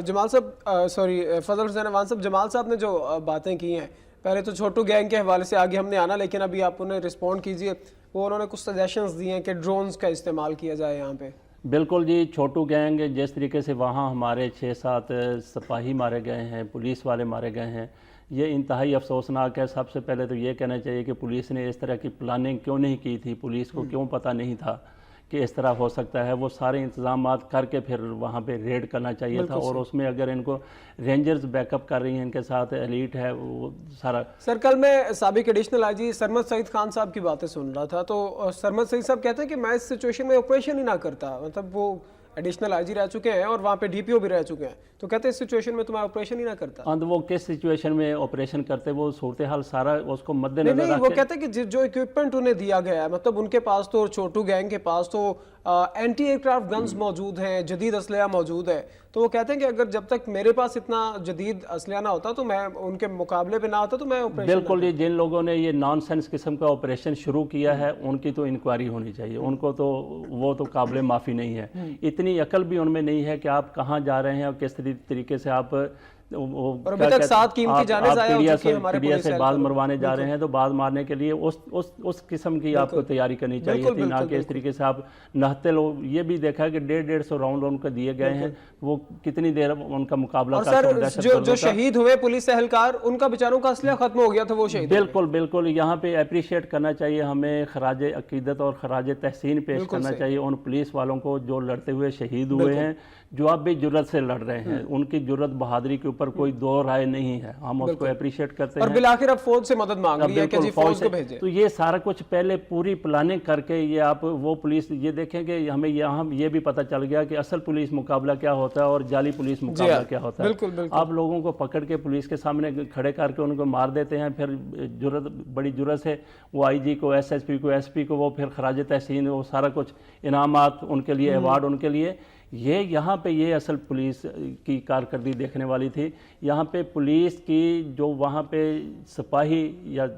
जमाल साहब सॉरी फजल हुसैन अवान साहब, जमाल साहब ने जो बातें की हैं, पहले तो छोटू गैंग के हवाले से आगे हमने आना, लेकिन अभी आप उन्हें रिस्पॉन्ड कीजिए। वो उन्होंने कुछ सजेशंस दिए हैं कि ड्रोन्स का इस्तेमाल किया जाए यहाँ पे। बिल्कुल जी, छोटू गैंग जिस तरीके से वहाँ हमारे 6-7 सिपाही मारे गए हैं, पुलिस वाले मारे गए हैं, ये इंतहाई अफसोसनाक है। सबसे पहले तो ये कहना चाहिए कि पुलिस ने इस तरह की प्लानिंग क्यों नहीं की थी, पुलिस को क्यों पता नहीं था कि इस तरह हो सकता है। वो सारे इंतजाम करके फिर वहाँ पे रेड करना चाहिए था। और उसमें अगर इनको रेंजर्स बैकअप कर रही हैं, इनके साथ एलीट है, वो सारा। सर कल मैं साबिक एडिशनल आईजी सरमद सईद खान साहब की बातें सुन रहा था, तो सरमद सईद साहब कहते हैं कि मैं इस सिचुएशन में ऑपरेशन ही ना करता। मतलब वो एडिशनल आईजी रह चुके हैं और वहाँ पे डीपीओ भी रह चुके हैं, तो कहते हैं इस सिचुएशन में तो मैं ऑपरेशन ही ना करता। हाँ, तो वो किस सिचुएशन में ऑपरेशन करते, वो सूरत हाल सारा उसको नहीं मद्देनजर नहीं, रख वो के। कहते हैं कि जो इक्विपमेंट उन्हें दिया गया है, मतलब उनके पास तो, छोटू गैंग के पास तो एंटी एयरक्राफ्ट गन्स मौजूद हैं, जदीद असलहा मौजूद है। तो वो कहते हैं कि अगर जब तक मेरे पास इतना जदीद असलहा ना होता, तो मैं उनके मुकाबले पे ना होता, तो मैं ऑपरेशन। बिल्कुल, ये जिन लोगों ने ये नॉनसेंस किस्म का ऑपरेशन शुरू किया है, उनकी तो इंक्वायरी होनी चाहिए। उनको तो वो तो काबिल माफ़ी नहीं है। इतनी अकल भी उनमें नहीं है कि आप कहाँ जा रहे हैं और किस तरीके से आप और अभी तक 7 कीमती जानें ज़ाया हो चुकी हैं हमारे पुलिस से बाल मरवाने जा रहे हैं, तो बाल मारने के लिए उस किस्म की आपको तैयारी करनी चाहिए थी, ना कि इस तरीके से आप नहते लोग। ये भी देखा कि 150-150 राउंड उनको दिए गए हैं, वो कितनी देर उनका मुकाबला और सर जो शहीद हुए पुलिस एहलकार, उनका बेचारों का असलहा खत्म हो गया था, वो शहीद। बिल्कुल बिल्कुल, यहाँ पे अप्रिशिएट करना चाहिए हमें, खराज अकीदत और खराज तहसीन पेश करना चाहिए उन पुलिस वालों को जो लड़ते हुए शहीद हुए हैं, जो अब भी जुर्रत से लड़ रहे हैं। उनकी जुर्रत बहादुरी के ऊपर कोई दो राय नहीं है, हम उसको अप्रिशिएट करते हैं। और बिलाखिर अब फौज से मदद मांग रही है कि जी फौज को भेजें। तो ये सारा कुछ पहले पूरी प्लानिंग करके, ये आप वो पुलिस ये देखें कि हमें यहाँ ये भी पता चल गया कि असल पुलिस मुकाबला क्या होता है और जाली पुलिस मुकाबला क्या होता है। आप लोगों को पकड़ के पुलिस के सामने खड़े करके उनको मार देते हैं, फिर बड़ी जुर्रत से वो IG को, SSP को, SP को वो फिर खराज तहसीन, वो सारा कुछ इनामात उनके लिए, अवार्ड उनके लिए। ये यहाँ पे ये असल पुलिस की कारकर्दगी देखने वाली थी। यहाँ पे पुलिस की जो वहाँ पे सिपाही या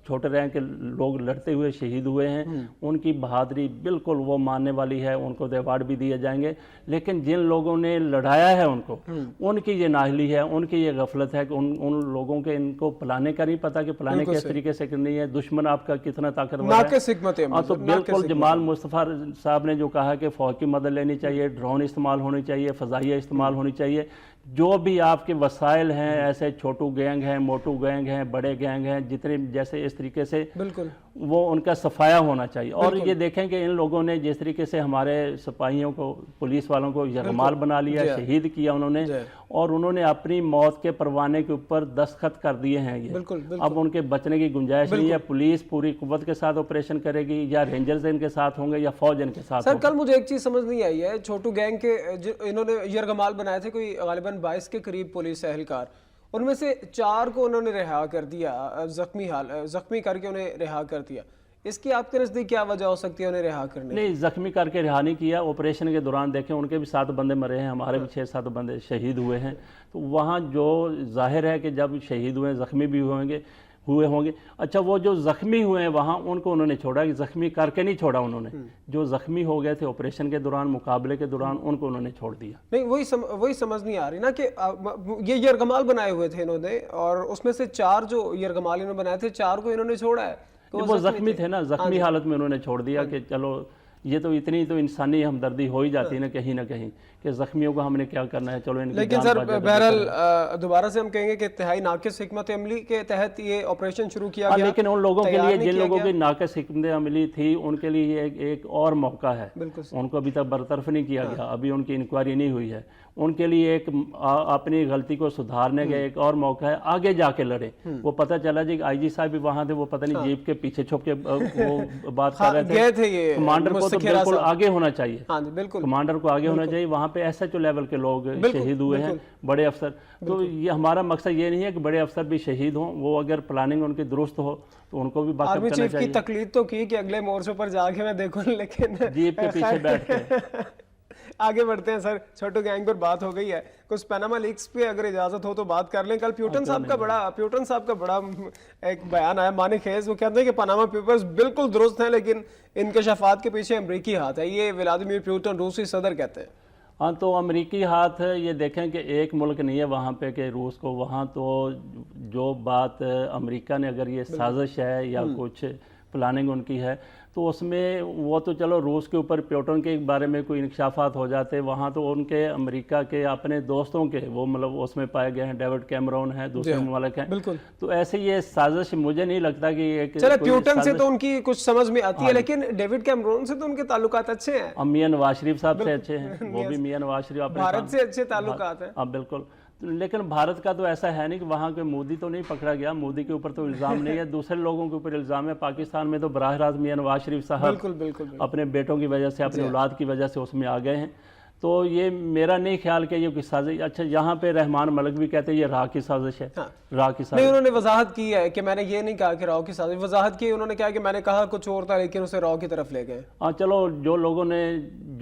छोटे रैंक के लोग लड़ते हुए शहीद हुए हैं, उनकी बहादुरी बिल्कुल वो मानने वाली है, उनको तो अवार्ड भी दिए जाएंगे। लेकिन जिन लोगों ने लड़ाया है उनको, उनकी ये नाहली है, उनकी ये गफलत है कि उन लोगों के इनको प्लाने का नहीं पता कि प्लाने किस तरीके से करनी है, दुश्मन आपका कितना ताकतवर है। हाँ, तो बिल्कुल जमाल मुस्तफ़ा साहब ने जो कहा कि फौज की मदद लेनी चाहिए, ड्रोन इस्तेमाल होनी चाहिए, फ़ज़ाइया इस्तेमाल होनी चाहिए। जो भी आपके वसाइल हैं, ऐसे छोटू गैंग हैं, मोटू गैंग हैं, बड़े गैंग हैं, जितने जैसे इस तरीके से बिल्कुल वो उनका सफाया होना चाहिए। और ये देखें कि इन लोगों ने जिस तरीके से हमारे सिपाहियों को, पुलिस वालों को यरगमाल बना लिया, शहीद किया उन्होंने, और उन्होंने अपनी मौत के परवाने के ऊपर दस्तखत कर दिए हैं। ये अब उनके बचने की गुंजाइश नहीं है। पुलिस पूरी कुव्वत के साथ ऑपरेशन करेगी, या रेंजर्स इनके साथ होंगे, या फौज इनके साथ। सर कल मुझे एक चीज समझ नहीं आई है, छोटू गैंग के इन्होंने यरगमाल बनाए थे कोई गालिबन 22 के करीब पुलिस एहलकार, उनमें से 4 को उन्होंने रिहा कर दिया, जख्मी करके उन्हें रिहा कर दिया। इसकी आपके नजदीक क्या वजह हो सकती है उन्हें रिहा करने? नहीं, जख्मी करके रिहा नहीं किया। ऑपरेशन के दौरान देखें उनके भी 7 बंदे मरे हैं, हमारे भी 6-7 बंदे शहीद हुए हैं। तो वहाँ जो जाहिर है कि जब शहीद हुए, जख्मी भी हुए होंगे। अच्छा, वो जो जख्मी हुए हैं वहाँ उनको उन्होंने छोड़ा, कि जख्मी करके नहीं छोड़ा उन्होंने। जो जख्मी हो गए थे ऑपरेशन के दौरान, मुकाबले के दौरान, उनको उन्होंने छोड़ दिया। नहीं, वही समझ नहीं आ रही ना कि ये यरगमाल बनाए हुए थे इन्होंने, और उसमें से 4 जो यरगमाल इन्होंने बनाए थे, 4 को इन्होंने छोड़ा है। वो जख्मी थे ना, जख्मी हालत में उन्होंने छोड़ दिया कि चलो, ये तो इतनी तो इंसानी हमदर्दी हो ही जाती है ना कहीं कि जख्मियों को हमने क्या करना है, चलो इनकी। लेकिन सर बहरहाल दोबारा से हम कहेंगे कि इंतहाई नाकिस हिकमत अमली के तहत ये ऑपरेशन शुरू किया गया। लेकिन उन लोगों के लिए, जिन लोगों की नाकिस हिकमत अमली थी, उनके लिए एक और मौका है। उनको अभी तक बरतरफ नहीं किया गया, अभी उनकी इंक्वायरी नहीं हुई है। उनके लिए एक अपनी गलती को सुधारने का एक और मौका है, आगे जाके लड़े। वो पता चला जी आईजी साहब भी वहां थे, वो पता नहीं जीप के पीछे छुप के वो बात कर रहे थे। ये कमांडर को तो बिल्कुल आगे होना चाहिए, हाँ जी बिल्कुल, कमांडर को आगे होना चाहिए। वहां पे एसएचओ लेवल के लोग शहीद हुए हैं, बड़े अफसर। तो ये हमारा मकसद ये नहीं है कि बड़े अफसर भी शहीद हों, वो अगर प्लानिंग उनकी दुरुस्त हो तो उनको भी बात आर्मी करना चीफ की चाहिए। तकलीफ तो की कि अगले मोर्चे पर जाके मैं देखूं, लेकिन जीप के पीछे बैठ के आगे बढ़ते हैं सर। छोटू गैंग पर बात हो गई है, कुछ पनामा लीक्स पे अगर इजाजत हो तो बात कर लें। कल प्यूटन साहब का बड़ा एक बयान आया मानीखेज, वो कहते हैं कि पनामा पेपर्स बिल्कुल दुरुस्त हैं लेकिन इंकशाफात के पीछे अमरीकी हाथ है। ये व्लादिमीर पुतिन रूसी सदर कहते हैं। हाँ, तो अमेरिकी हाथ है। ये देखें कि एक मुल्क नहीं है वहाँ पे कि रूस को, वहाँ तो जो बात अमेरिका ने अगर ये साजिश है या कुछ प्लानिंग उनकी है तो उसमें वो तो चलो रूस के ऊपर प्यूटन के बारे में कोई इंकशाफात हो जाते, वहाँ तो उनके अमेरिका के अपने दोस्तों के वो मतलब उसमें पाए गए हैं, डेविड कैमरून है, दूसरे ममालिक हैं। बिल्कुल। तो ऐसे ये साजिश मुझे नहीं लगता कि एक चलो प्यूटन से तो उनकी कुछ समझ में आती है, लेकिन डेविड कैमरून से तो उनके ताल्लुकात अच्छे हैं। अब मियां नवाज शरीफ साहब से अच्छे हैं, वो भी मियां नवाज शरीफ अपने भारत से अच्छे ताल्लुकात हैं। अब बिल्कुल, लेकिन भारत का तो ऐसा है नहीं कि वहाँ के मोदी तो नहीं पकड़ा गया, मोदी के ऊपर तो इल्ज़ाम नहीं है, दूसरे लोगों के ऊपर इल्ज़ाम है। पाकिस्तान में तो बराह रास्त मियां नवाज शरीफ साहब बिल्कुल बिल्कुल अपने बेटों की वजह से, अपनी औलाद की वजह से उसमें आ गए हैं। तो ये मेरा नहीं ख्याल कि ये कोई साजिश। अच्छा, यहाँ पे रहमान मलिक भी कहते हैं ये राह की साजिश है। राह की साजिश नहीं, उन्होंने वजाहत की है कि मैंने ये नहीं कहा कि राव की साजिश, वजाहत की उन्होंने कहा कि मैंने कहा कुछ और था लेकिन उसे राव की तरफ ले गए। हाँ चलो, जो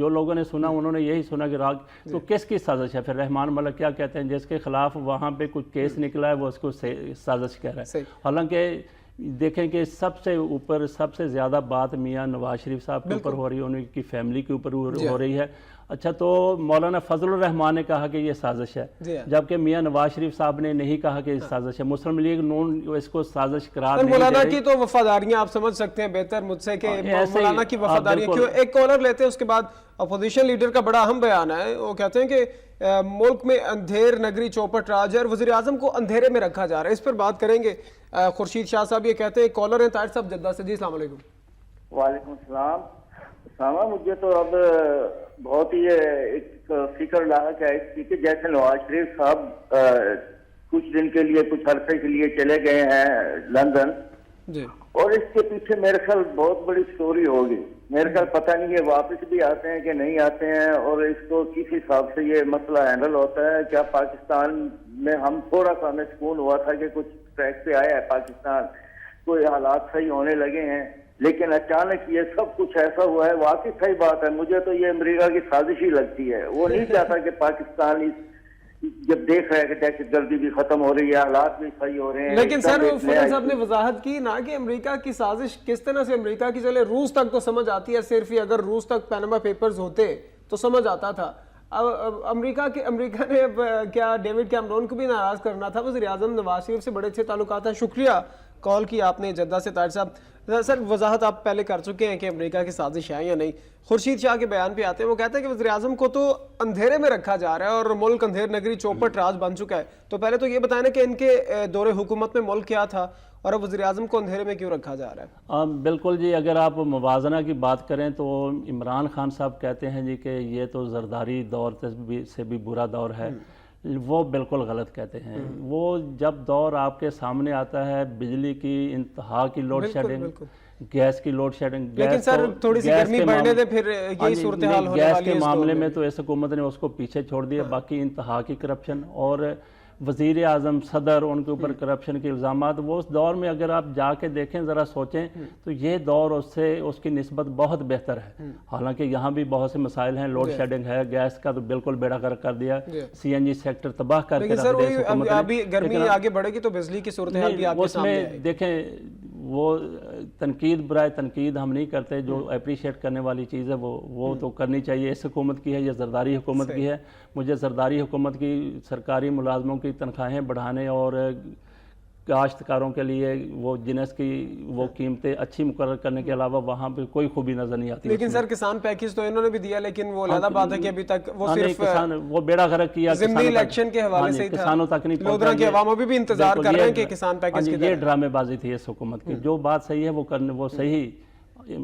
लोगों ने सुना उन्होंने यही सुना कि राग। तो किसकी साजिश है फिर? रहमान मलिक क्या कहते हैं? जिसके खिलाफ वहाँ पे कुछ केस निकला है वो उसको साजिश कह रहा है। हालांकि देखें कि सबसे ऊपर सबसे ज़्यादा बात मियां नवाज शरीफ साहब के ऊपर हो रही है, उनकी फैमिली के ऊपर हो रही है। अच्छा, तो मौलाना फजलुर रहमान ने कहा कि ये साजिश है, जबकि मियां नवाज शरीफ साहब ने नहीं कहा कि साजिश है। मुस्लिम लीग नून इसको साजिश करार नहीं दे रही। मौलाना की तो वफादारियां आप समझ सकते हैं बेहतर मुझसे कि मौलाना की वफादारियां क्यों। एक कॉलर लेते हैं, उसके बाद अपोजिशन लीडर का बड़ा अहम बयान है। वो कहते हैं कि मुल्क में अंधेर नगरी चौपट राज है और वज़ीर आज़म को अंधेरे में रखा जा रहा है। इस पर बात करेंगे। खुर्शीद शाह साहब ये कहते हैं, कॉलर हैं ताहिर साहब जद्दा से। जी अस्सलाम वालेकुम। वालेकुम सलाम। सामा, मुझे तो अब बहुत ही एक फिक्र लायक है इसकी कि जैसे नवाज शरीफ साहब कुछ दिन के लिए, कुछ अरसे के लिए चले गए हैं लंदन जी, और इसके पीछे मेरे ख्याल बहुत बड़ी स्टोरी होगी। मेरे ख्याल पता नहीं है वापस भी आते हैं कि नहीं आते हैं, और इसको किस हिसाब से ये मसला हैंडल होता है। क्या पाकिस्तान में हम थोड़ा सा हमें सुकून हुआ था कि कुछ ट्रैक पे आया है पाकिस्तान, कोई हालात सही होने लगे हैं, लेकिन अचानक ये सब कुछ ऐसा हुआ है। वाकई सही बात है, मुझे तो ये अमेरिका की साजिश ही लगती है। वो नहीं चाहता कि पाकिस्तान जब देख रहा है कि दहशतगर्दी भी खत्म हो रही है, हालात भी सही हो रहे हैं। लेकिन सर फुटन साहब ने वजाहत की ना कि अमेरिका की साजिश किस तरह से अमेरिका की चले। रूस तक तो समझ आती है, सिर्फ ही अगर रूस तक पनामा पेपर्स होते तो समझ आता था। अब अमेरिका ने अब क्या डेविड कैमरून को भी नाराज करना था। वज़ीर आज़म नवाज शरीफ से बड़े अच्छे ताल्लुकात हैं। शुक्रिया कॉल की आपने जद्दा से ताहिर साहब। सर वजाहत आप पहले कर चुके हैं कि अमेरिका की साजिश है या नहीं। खुर्शीद शाह के बयान पे आते हैं, वो कहते हैं कि वज़ीर आज़म को तो अंधेरे में रखा जा रहा है और मुल्क अंधेर नगरी चौपट राज बन चुका है। तो पहले तो ये बताएं ना कि इनके दौरे हुकूमत में मुल्क क्या था और अब वज़ीर आज़म को अंधेरे में क्यों रखा जा रहा है? बिल्कुल जी, अगर आप मुवाजना की बात करें तो इमरान खान साहब कहते हैं जी कि ये तो जरदारी दौर से भी बुरा दौर है। वो बिल्कुल गलत कहते हैं। वो जब दौर आपके सामने आता है, बिजली की इंतहा की लोड शेडिंग, गैस की लोड शेडिंग, लेकिन सर थोड़ी सी गर्मी बढ़ने दे फिर यही सूरत हाल होने वाली है। गैस के मामले में तो इस हुकूमत ने उसको पीछे छोड़ दिया। बाकी इंतहा की करप्शन और वज़ीर आज़म सदर उनके ऊपर करप्शन के इल्ज़ामात, वो उस दौर में अगर आप जाके देखें, ज़रा सोचें तो ये दौर उसकी निस्बत बहुत बेहतर है। हालांकि यहाँ भी बहुत से मसाइल हैं, लोड शेडिंग है, गैस का तो बिल्कुल बेड़ा गर्क कर दिया, CNG सेक्टर तबाह करके रख दिया। अभी गर्मी आगे बढ़ेगी तो बिजली की सूरत हाल भी आपके सामने आएगी। देखें, वो तनकीद बराए तनकीद हम नहीं करते, जो अप्रिशिएट करने वाली चीज़ है वो तो करनी चाहिए। इस हुकूमत की है, ये जरदारी हुकूमत की है। मुझे जरदारी हुकूमत की सरकारी मुलाजमों की तनख्वाहें बढ़ाने और काश्तकारों के लिए वो जिनस की वो कीमतें अच्छी मुकर्रर करने के अलावा वहाँ पे कोई खूबी नजर नहीं आती। लेकिन सर किसान पैकेज तो इन्होंने भी दिया, लेकिन वो अलग बात है कि अभी तक वो सिर्फ वो बेड़ा गर्क किया ज़िमनी इलेक्शन के हवाले से किसानों तक नहीं पहुंचा। लोधरा के अवाम अभी भी इंतजार कर रहे हैं कि किसान पैकेज की ये ड्रामेबाजी थी इस हुकूमत की। जो बात सही है वो सही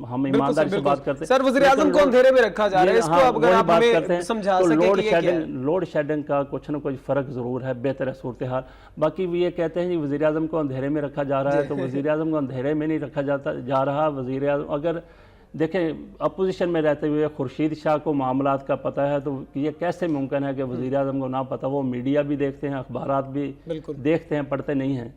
हम ईमानदारी से बात करते हैं। सर, वज़ीर आज़म को अंधेरे में रखा जा रहा है, इसको अगर आप हमें समझा सकें कि ये क्या है? लोड शेडिंग का कुछ ना कुछ फ़र्क ज़रूर है, बेहतर है सूरत हाल। बाकी वो ये कहते हैं कि वज़ीर आज़म को अंधेरे में रखा जा रहा है, तो वज़ीर आज़म को अंधेरे में नहीं रखा जा रहा। वज़ीर आज़म अगर देखें अपोजिशन में रहते हुए खुर्शीद शाह को मामलात का पता है, तो ये कैसे मुमकिन है कि वज़ीर आज़म को ना पता? वो मीडिया भी देखते हैं, अखबारात भी देखते हैं, पढ़ते नहीं हैं।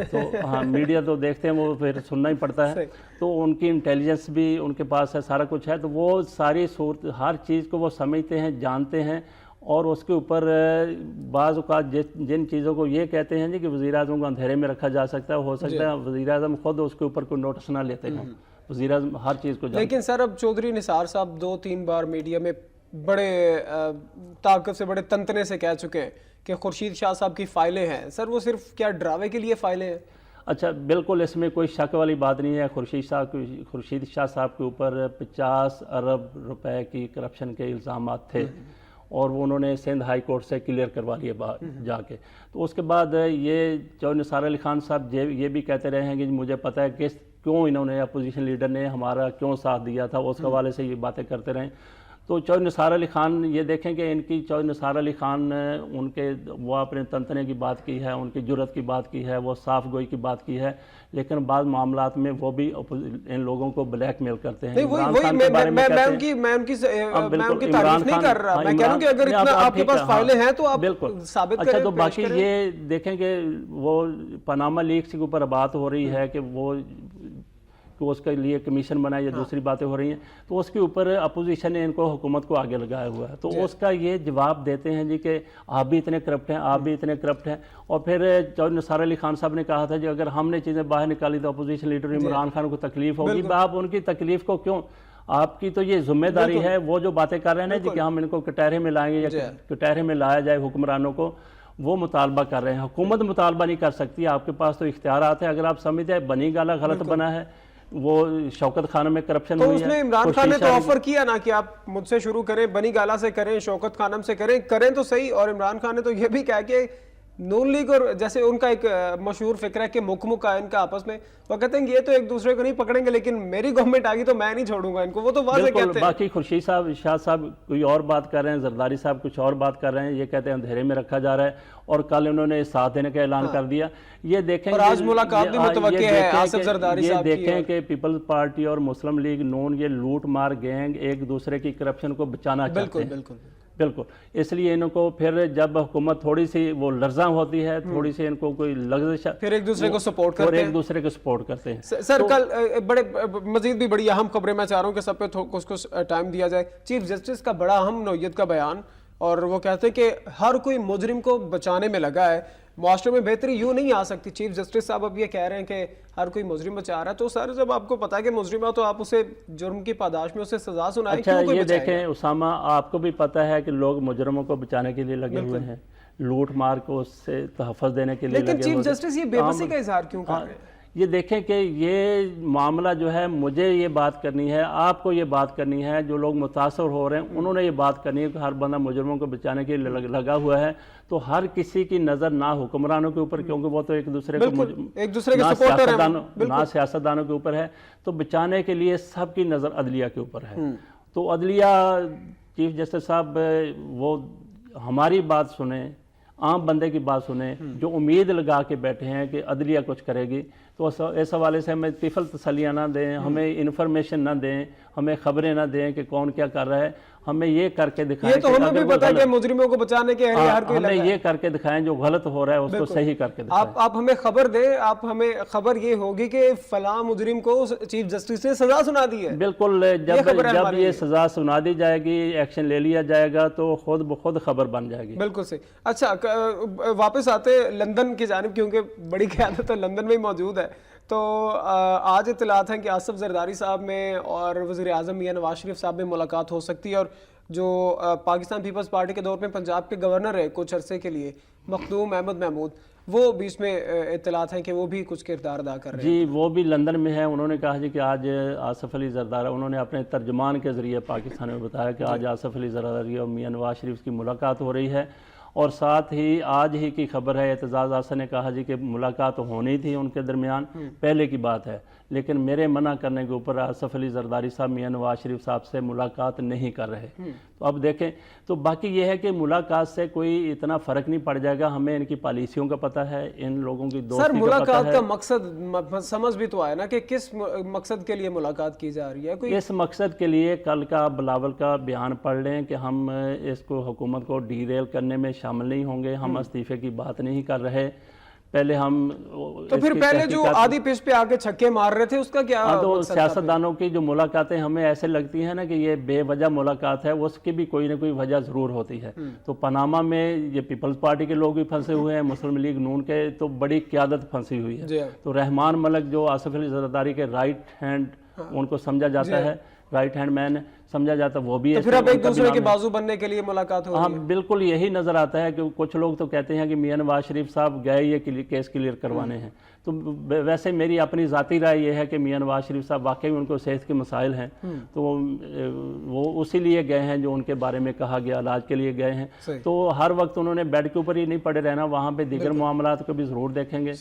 तो हाँ, मीडिया तो देखते हैं, वो फिर सुनना ही पड़ता है। तो उनकी इंटेलिजेंस भी उनके पास है, सारा कुछ है, तो वो सारी सूरत हर चीज़ को वो समझते हैं, जानते हैं। और उसके ऊपर बाज़ औक़ात जिन चीज़ों को ये कहते हैं जी कि वज़ीर आज़म को अंधेरे में रखा जा सकता है, हो सकता है वज़ीर आज़म खुद उसके ऊपर कोई नोटिस ना लेते हैं। वज़ीर आज़म हर चीज़ को जानते। लेकिन सर, अब चौधरी निसार साहब 2-3 बार मीडिया में बड़े ताकत से, बड़े तंतने से कह चुके हैं कि खुर्शीद शाह साहब की फाइलें हैं। सर, वो सिर्फ क्या ड्रावे के लिए फाइलें हैं? अच्छा, बिल्कुल इसमें कोई शक वाली बात नहीं है। खुर्शीद शाह साहब के ऊपर 50 अरब रुपए की करप्शन के इल्ज़ामात थे, और वो उन्होंने सिंध हाई कोर्ट से क्लियर करवा लिए जाके। तो उसके बाद ये चौधरी निसार अली खान साहब ये भी कहते रहे हैं कि मुझे पता है कि क्यों इन्होंने अपोजिशन लीडर ने हमारा क्यों साथ दिया था, उस हवाले से ये बातें करते रहे। तो चौधरी निसार अली खान, ये देखें कि इनकी चौधरी निसार अली खान उनके वो अपने तंतने की बात की है, उनकी जुर्रत की बात की है, वो साफ गोई की बात की है, लेकिन बाद मामलात में वो भी इन लोगों को ब्लैकमेल करते हैं। मैं उनकी तारीफ नहीं कर रहा, मैं कह रहा हूं कि अगर इतना आपके पास फाइलें हैं तो आप बिल्कुल साबित करें। अच्छा, तो बाकी ये देखें कि वो पनामा लीक्स के ऊपर बात हो रही है कि वो तो उसके लिए कमीशन बनाई या दूसरी बातें हो रही हैं, तो उसके ऊपर अपोजिशन ने इनको हुकूमत को आगे लगाया हुआ है। तो उसका ये जवाब देते हैं जी कि आप भी इतने करप्ट हैं, आप भी इतने करप्ट हैं। और फिर चौधरी निसार अली खान साहब ने कहा था जी अगर हमने चीज़ें बाहर निकाली तो अपोजिशन लीडर इमरान खान को तकलीफ होगी। आप उनकी तकलीफ को क्यों, आपकी तो ये जिम्मेदारी है। वो जो बातें कर रहे हैं ना जी कि हम इनको कटहरे में लाएंगे या कटहरे में लाया जाए हुक्मरानों को, वो मुतालबा कर रहे हैं। हुकूमत मुतालबा नहीं कर सकती, आपके पास तो इख्तियारात है। अगर आप समझते हैं बनी गाला गलत बना है, वो शौकत खाना में करप्शन तो हुई उसमें है, इमरान खान ने तो ऑफर किया ना कि आप मुझसे शुरू करें, बनी गाला से करें, शौकत खानम से करें तो सही। और इमरान खान ने तो ये भी कहा कि नून लीग और जैसे उनका एक मशहूर फिक्र है कि मुख है इनका आपस में, वो कहते हैं कि ये तो एक दूसरे को नहीं पकड़ेंगे, लेकिन मेरी गवर्नमेंट आ गई तो मैं नहीं छोड़ूंगा इनको, वो तो वाज़ेह कहते हैं। बाकी खुर्शीद साहब, शाह साहब कोई और बात कर रहे हैं, जरदारी साहब कुछ और बात कर रहे हैं, ये कहते हैं अंधेरे में रखा जा रहा है, और कल उन्होंने साथ देने का ऐलान कर दिया। ये देखें और आज मुलाकात भी मुतवक्की है आसिफ जरदारी साहब की। ये देखें कि पीपल्स पार्टी और मुस्लिम लीग नून ये लूट मार गैंग एक दूसरे की करप्शन को बचाना चाहते हैं। बिल्कुल, इसलिए इनको फिर जब हुकूमत थोड़ी सी वो लर्जा होती है, थोड़ी सी इनको कोई लग्ज़िश, फिर एक दूसरे को सपोर्ट करते हैं। सर, कल बड़े मजीद भी बड़ी अहम खबरें मैं चाह रहा हूँ कि सब पे कुछ टाइम दिया जाए। चीफ जस्टिस का बड़ा अहम नौयत का बयान, और वो कहते हैं कि हर कोई मुजरिम को बचाने में लगा है, मास्टर में बेहतरी यूं नहीं आ सकती। चीफ जस्टिस साहब अब ये कह रहे हैं कि हर कोई मुजरिम बचा रहा है, तो सर जब आपको पता है कि मुजरिम है तो आप उसे जुर्म की पादाश में उसे सजा सुनाएं। अच्छा, ये देखें उसामा, आपको भी पता है कि लोग मुजरिमों को बचाने के लिए लगे हुए हैं, लूट मार को उससे तहफ़्फ़ुज़ देने के लिए लगे हुए हैं। लेकिन चीफ जस्टिस ये बेबसी का इजहार क्यों कर रहे हैं? ये देखें कि ये मामला जो है, मुझे ये बात करनी है, आपको ये बात करनी है, जो लोग मुतासर हो रहे हैं उन्होंने ये बात करनी है कि हर बंदा मुजरिमों को बचाने के लिए लगा हुआ है। तो हर किसी की नज़र ना हुक्मरानों के ऊपर, क्योंकि वो तो एक दूसरे के सपोर्टर हैं, ना सियासतदानों के ऊपर है, तो बचाने के लिए सबकी नज़र अदलिया के ऊपर है। तो अदलिया, चीफ जस्टिस साहब वो हमारी बात सुने, आम बंदे की बात सुने, जो उम्मीद लगा के बैठे हैं कि अदलिया कुछ करेगी, तो इस हवाले से हमें तिफल तसलियाँ ना दें, हमें इन्फॉर्मेशन ना दें, हमें खबरें ना दें कि कौन क्या कर रहा है, हमें ये करके दिखाएं। ये तो हमें भी पता है कि मुजरिमों को बचाने के हर कोई हमें ये करके दिखाएं, जो गलत हो रहा है उसको सही करके दिखाएं। आप हमें खबर दें, आप हमें खबर ये होगी कि फलां मुजरिम को चीफ जस्टिस ने सजा सुना दी है। बिल्कुल, जब ये सजा सुना दी जाएगी, एक्शन ले लिया जाएगा, तो खुद ब खुद खबर बन जाएगी। बिल्कुल सही। अच्छा, वापस आते लंदन की जानिब, क्योंकि बड़ी क़यादत तो लंदन में ही मौजूद है। तो आज इत्तलात हैं कि आसिफ जरदारी साहब में और वज़ीर आज़म मियां नवाज शरीफ साहब में मुलाकात हो सकती है, और जो पाकिस्तान पीपल्स पार्टी के दौर में पंजाब के गवर्नर है कुछ अरसे के लिए, मखदूम अहमद महमूद, वो बीच में इत्तलात हैं कि वो भी कुछ किरदार अदा कर रहे हैं। जी, वो भी लंदन में है। उन्होंने कहा जी कि आज आसिफ अली जरदारी, उन्होंने अपने तर्जुमान के ज़रिए पाकिस्तान में बताया कि आज आसिफ अली जरदारी और मियां नवाज शरीफ की मुलाकात हो रही है, اور ساتھ ہی آج ہی کی خبر ہے اعتزاز احسن نے کہا جی کہ ملاقات ہونی تھی ان کے درمیان، پہلے کی بات ہے، لیکن میرے منع کرنے کے اوپر آصف علی زرداری صاحب میاں نواز شریف صاحب سے ملاقات نہیں کر رہے۔ تو اب دیکھیں، تو باقی یہ ہے کہ ملاقات سے کوئی اتنا فرق نہیں پڑ جائے گا، ہمیں ان کی پالیسیوں کا پتہ ہے، ان لوگوں کی دوستی کا پتہ ہے۔ سر ملاقات کا مقصد سمجھ بھی تو آیا نا کہ کس مقصد کے لیے ملاقات کی جا رہی ہے؟ کوئی اس مقصد کے لیے کل کا بلاول کا بیان پڑھ لیں کہ ہم اس کو حکومت کو ڈی ریل کرنے میں شامل نہیں ہوں گے، ہم استعفے کی بات نہیں کر رہے، پہلے ہم تو پھر پہلے جو آدھی پچ پہ آگے چھکے مار رہے تھے اس کا کیا؟ تو سیاستدانوں کی جو ملاقاتیں ہمیں ایسے لگتی ہیں نا کہ یہ بے وجہ ملاقات ہے، اس کی بھی کوئی نہ کوئی وجہ ضرور ہوتی ہے۔ تو پاناما میں یہ پیپلز پارٹی کے لوگ بھی پھنسے ہوئے ہیں، مسلم لیگ نون کے تو بڑی قیادت پھنسی ہوئی ہے۔ تو رحمان ملک جو آصف علی زرداری کے رائٹ ہینڈ ان کو سمجھا جاتا ہے، رائٹ ہینڈ مین سمجھا جاتا ہے، وہ بھی پھر اب ایک دوسرے کے بازو بننے کے لیے ملاقات ہو رہی ہے۔ ہاں بالکل یہی نظر آتا ہے کہ کچھ لوگ تو کہتے ہیں کہ میاں نواز شریف صاحب گئے یہ کیس کلیئر کروانے ہیں، تو ویسے میری اپنی ذاتی رائے یہ ہے کہ میاں نواز شریف صاحب واقعی ان کو صحت کے مسائل ہیں، تو وہ اسی لیے گئے ہیں جو ان کے بارے میں کہا گیا، علاج کے لیے گئے ہیں۔ تو ہر وقت انہوں نے بیڈ کے اوپر ہی نہیں پڑے رہنا، وہاں پہ دیگر معاملات کو بھی ضرور دیکھیں گے۔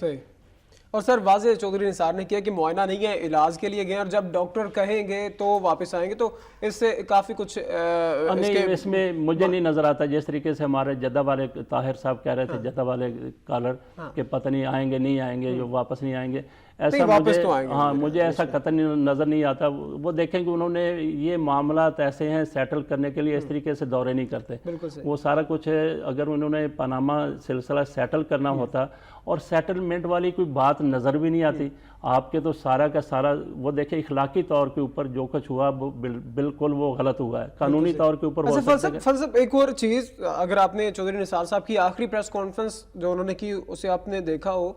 اور سر واضح چودھری نثار نے کیا کہ معائنہ نہیں ہے، علاج کے لیے گئے، اور جب ڈاکٹر کہیں گے تو واپس آئیں گے، تو اس سے کافی کچھ نہیں، اس میں مجھے نہیں نظر آتا جس طریقے سے ہمارے جدہ والے طاہر صاحب کہہ رہے تھے، جدہ والے کالر کہ پتہ نہیں آئیں گے نہیں آئیں گے، جو واپس نہیں آئیں گے، ایسا مجھے ایسا قطعی نظر نہیں آتا۔ وہ دیکھیں کہ انہوں نے یہ معاملات ایسے ہیں سیٹل کرنے کے لیے اس طریقے سے دورے نہیں کرتے، وہ سارا کچھ اگر انہوں نے پاناما سلسلہ سیٹل کرنا ہوتا، اور سیٹلمنٹ والی کوئی بات نظر بھی نہیں آتی آپ کے، تو سارا کا سارا وہ دیکھیں اخلاقی طور کے اوپر جو کچھ ہوا بالکل وہ غلط ہوا ہے، قانونی طور کے اوپر۔ فلسفہ ایک اور چیز، اگر آپ نے چودھری نثار صاحب کی آخری پریس کانفرنس جو انہوں نے کی اسے آپ نے دیکھا ہو،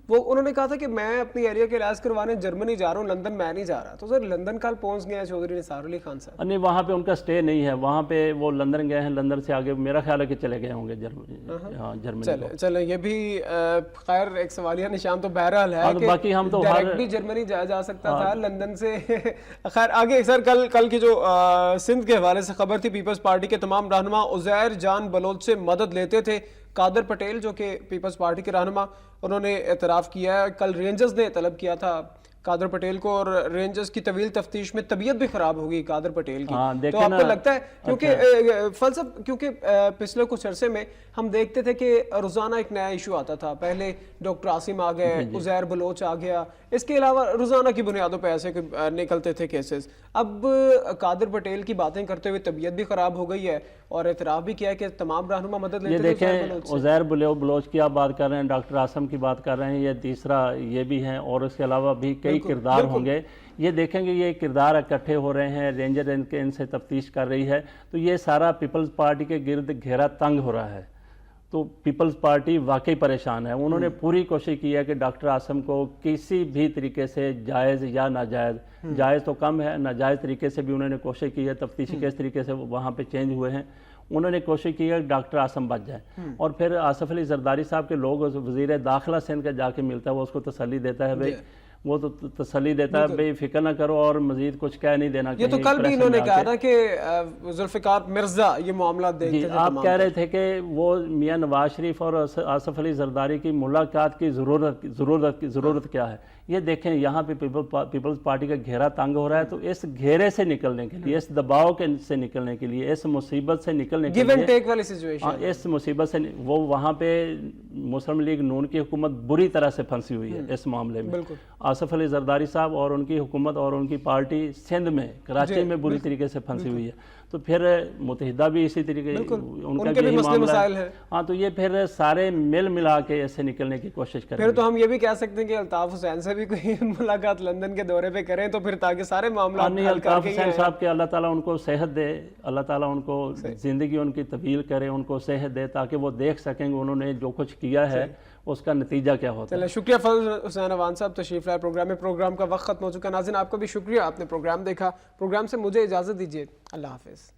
وہ انہوں نے کہا تھا کہ میں اپنی ایریا کے علاج کروانے جرمنی جا رہا ہوں، لندن میں نہیں جا رہا۔ تو سر لندن کل پہنچ گئے ہیں چودھری نثار علی خان صاحب؟ نہیں، وہاں پہ ان کا سٹے نہیں ہے، وہاں پہ وہ لندن گئے ہیں، لندن سے آگے میرا خیال ہے کہ چلے گئے ہوں گے جرمنی۔ چلیں یہ بھی خیر ایک سوالیہ نشان تو بہرحال ہے کہ باقی ہم تو ڈائریکٹ بھی جرمنی جایا جا سکتا تھا لندن سے۔ خیر آگے سر کل کی جو سندھ کے حوالے سے خبر تھی، پیپلز پارٹی کے تمام رہنما عزیر جان بلوچ سے مدد لیتے تھے۔ قادر پٹیل جو کہ پیپلز پارٹی کے رہنما، انہوں نے اعتراف کیا ہے، کل رینجرز نے طلب کیا تھا قادر پٹیل کو، اور رینجرز کی طویل تفتیش میں طبیعت بھی خراب ہوگی قادر پٹیل کی۔ تو آپ کو لگتا ہے کیونکہ پچھلے کچھ عرصے میں ہم دیکھتے تھے کہ روزانہ ایک نیا ایشو آتا تھا، پہلے ڈاکٹر عاصم آ گئے، عزیر بلوچ آ گیا، اس کے علاوہ روزانہ کی بنیادوں پہ ایسے نکلتے تھے کیسز۔ اب قادر پٹیل کی باتیں کرتے ہوئے طبیعت بھی خراب ہو گئی ہے، اور اعتراف بھی کیا ہے کہ تمام رہنما مدد لیتے تھے۔ یہ دیکھیں عزیر بلوچ کی آپ بات کر رہے ہیں، ڈاکٹر عاصم کی بات کر رہے ہیں، یہ تیسرا یہ بھی ہیں، اور اس کے علاوہ بھی کئی کردار ہوں گے۔ یہ دیکھیں گے یہ کردار اکٹھے ہو رہے ہیں، رینجر ان سے تفتیش کر رہی ہے، تو یہ سارا پیپلز پارٹی کے گرد گھیرا تنگ ہو رہا ہے۔ تو پیپلز پارٹی واقعی پریشان ہے، انہوں نے پوری کوشش کی ہے کہ ڈاکٹر عاصم کو کسی بھی طریقے سے جائز یا ناجائز، جائز تو کم ہے، ناجائز طریقے سے بھی انہوں نے کوشش کی ہے، تفتیشی کس طریقے سے وہاں پہ چینج ہوئے ہیں، انہوں نے کوشش کی ہے کہ ڈاکٹر عاصم بچ جائے۔ اور پھر آصف علی زرداری صاحب کے لوگ وزیر داخلہ سندھ کا جا کے ملتا ہے، وہ اس کو تسلی دیتا ہے، بھائی وہ تو تسلی دیتا ہے بھئی فکر نہ کرو اور مزید کچھ کہہ نہیں دینا۔ یہ تو کل بھی انہوں نے کہا تھا کہ ذوالفقار مرزا یہ معاملات دیکھتے تھے۔ آپ کہہ رہے تھے کہ وہ میاں نواز شریف اور آصف علی زرداری کی ملاقات کی ضرورت کیا ہے؟ یہ دیکھیں یہاں پہ پیپلز پارٹی کا گھیرا تنگ ہو رہا ہے، تو اس گھیرے سے نکلنے کے لیے، اس دباؤ سے نکلنے کے لیے، اس مصیبت سے نکلنے کے لیے، گیو اینڈ ٹیک والی سچویشن، اس مصیبت سے وہ وہاں پہ مسلم لیگ نون کی حکومت بری طرح سے پھنسی ہوئی ہے اس معاملے میں۔ آصف علی زرداری صاحب اور ان کی حکومت اور ان کی پارٹی سندھ میں، کراچی میں بری طریقے سے پھنسی ہوئی ہے، تو پھر متحدہ بھی اسی طریقے ان کا یہی معاملہ ہے۔ ہاں تو یہ پھر سارے مل ملا کے اس سے نکلنے کی کوشش کریں۔ پھر تو ہم یہ بھی کہہ سکتے ہیں کہ الطاف حسین سے بھی کوئی ملاقات لندن کے دورے پہ کریں، تو پھر تاکہ سارے معاملات نہیں، الطاف حسین صاحب کے اللہ تعالیٰ ان کو صحت دے، اللہ تعالیٰ ان کو زندگی ان کی طویل کرے، ان کو صحت دے، تاکہ وہ دیکھ سکیں گے انہوں نے جو کچھ کیا ہے اس کا نتیجہ کیا ہوتا ہے۔ چلیں شکریہ فضل حسین عوان صاحب تشریف لائے پروگرام میں۔ پروگرام کا وقت ختم ہو چکا، ناظرین آپ کا بھی شکریہ، آپ نے پروگرام دیکھا۔ پروگرام سے مجھے اجازت دیجیے، اللہ حافظ۔